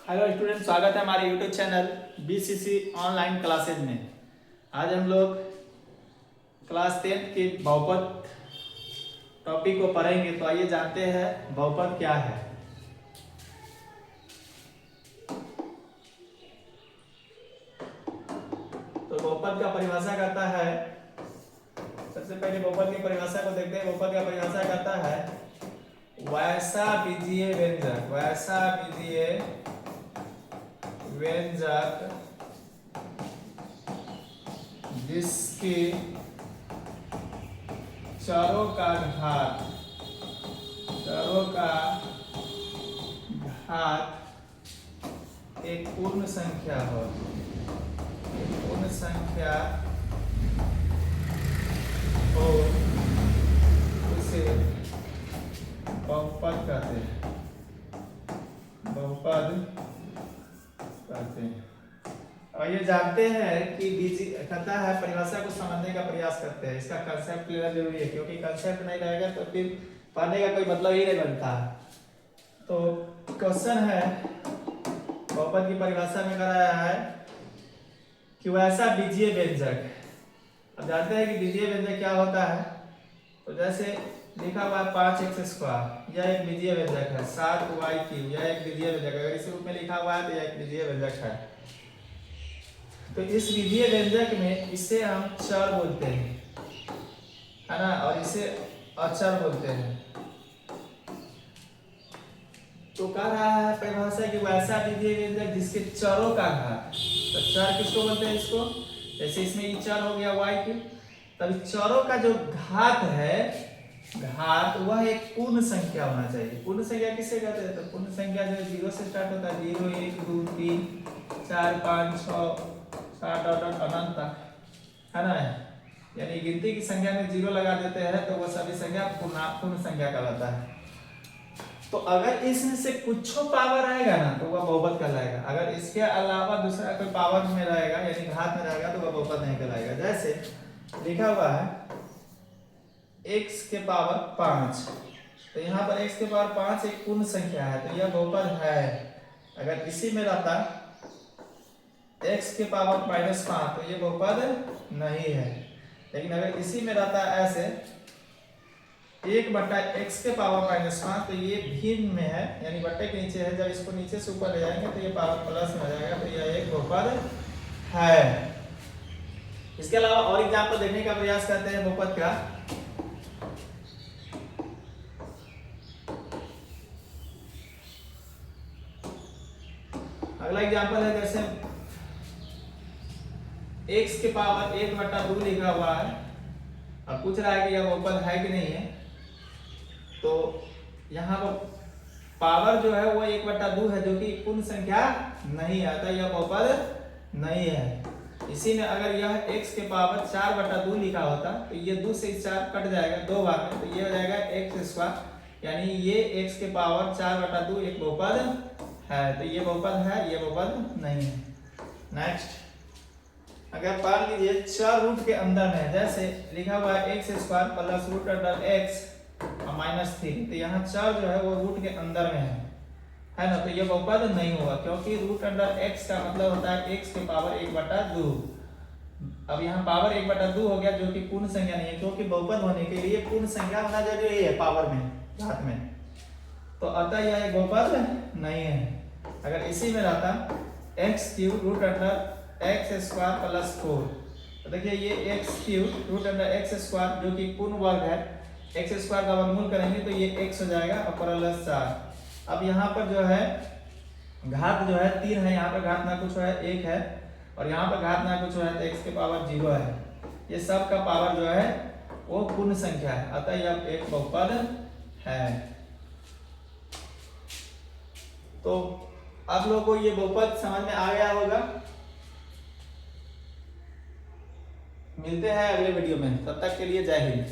Hello student, स्वागत है हमारे YouTube channel BCC online classes में। आज हम लोग क्लास 10 के बहुपद टॉपिक को पढ़ेंगे। तो आइए जानते हैं बहुपद क्या है। तो बहुपद का परिभाषा करता है, सबसे पहले बहुपद की परिभाषा को देखते हैं। बहुपद का परिभाषा करता है वैसा बीजीय व्यंजक, वैसा बीजीय व्यंजक जिसके चरों का घात एक पूर्ण संख्या हो, पूर्ण संख्या हो, उसे बहुपद कहते हैं, बहुपद कहते हैं। और ये जानते हैं कि बीजी कहता है, परिभाषा को समझने का प्रयास करते हैं। इसका कंसेप्ट लेना जरूरी है, क्योंकि कंसेप्ट नहीं रहेगा तो फिर पढ़ने का कोई मतलब ही नहीं बनता। तो क्वेश्चन है, बहुपद की परिभाषा में कराया है कि वैसा बीजीय व्यंजक। अब जानते हैं कि बीजीय व्यंजक क्या होता है। तो जैसे लिखा हुआ है 5x², यह एक बीजीय व्यंजक है। 7y3, यह एक बीजीय व्यंजक है। अगर इस रूप में लिखा हुआ है तो यह एक बीजीय व्यंजक है। तो इस बीजीय व्यंजक में इसे हम चर बोलते हैं, है ना, और इसे अचर बोलते हैं। तो कह रहा है परिभाषा कि वैसा बीजीय व्यंजक जिसके चरों का घात। तो चर किसको बोलते हैं? इसको, जैसे इसमें ये चर हो गया y3, तब चरों का जो घात है, घात वह एक पूर्ण संख्या होना चाहिए। पूर्ण संख्या किसे कहते हैं? तो पूर्ण संख्या जो 0 से स्टार्ट होता है, 0 1 2 3 4 5 6 7 8 अनंत तक, है ना। यानी गिनती की संख्या में 0 लगा देते हैं तो वह सभी संख्या पूर्ण संख्या कहलाता है। तो अगर इसमें से कुछ पावर आएगा ना तो वह बहुपद कहलाएगा। अगर इसके अलावा दूसरा कोई पावर में रहेगा, यानी घात में रहेगा, तो वह बहुपद नहीं कहलाएगा। जैसे लिखा हुआ है x के पावर 5, तो यहाँ पर x के पावर 5 एक पूर्ण संख्या है, तो यह बहुपद है। अगर इसी में रहता x के पावर -5 तो ये बहुपद नहीं है। लेकिन अगर इसी में रहता ऐसे 1/x के पावर -5 तो ये भिन्न में है, यानी बट्टे के नीचे है। जब इसको नीचे से ऊपर ले जाएंगे तो ये पावर प्लस में आ जाएगा, तो यह एक बहुपद है। इसके अलावा और एग्जाम्पल देखने का प्रयास करते हैं बहुपद का। अगला एग्जाम्पल है, जैसे x के पावर 1/2 लिखा हुआ है। अब पूछ रहा है कि यह बहुपद है कि नहीं है। तो यहाँ पर पावर जो है वो 1/2 है, जो कि पूर्ण संख्या नहीं आता, यह बहुपद नहीं है। इसी में अगर यह x के पावर 4/2 लिखा होता तो ये 2 से 4 कट जाएगा 2 बार में, तो ये हो जाएगा x², यानी ये x के पावर 4/2 एक बहुपद है। तो ये बहुपद है, ये बहुपद नहीं है। नेक्स्ट, अगर मान लीजिए चर रूट के अंदर में, जैसे लिखा हुआ है x² प्लस √x और -3, तो यहाँ चर जो है वो रूट के अंदर में है ना। तो ये बहुपद नहीं होगा, क्योंकि √x का मतलब होता है x के पावर 1/2। अब यहाँ पावर 1/2 हो गया, जो कि पूर्ण संख्या नहीं है, क्योंकि बहुपद होने के लिए पूर्ण संख्या होना जरूरी है पावर में, घात में। तो अतः यह एक बहुपद नहीं है। अगर इसी में रहता x³ √x² प्लस 4, तो देखिए ये x³ √x² जो कि पूर्ण वर्ग है, x² का वर्गमूल करेंगे तो ये x हो जाएगा और प्लस 4। अब यहाँ पर जो है घात जो है 3 है, यहाँ पर घात ना कुछ है 1 है, और यहाँ पर घात ना कुछ है तो x के पावर 0 है। ये सब का पावर जो है वो पूर्ण संख्या है, अतः यह एक बहुपद है। तो आप लोगों को ये बहुपद समझ में आ गया होगा। मिलते हैं अगले वीडियो में, तब तक के लिए जय हिंद।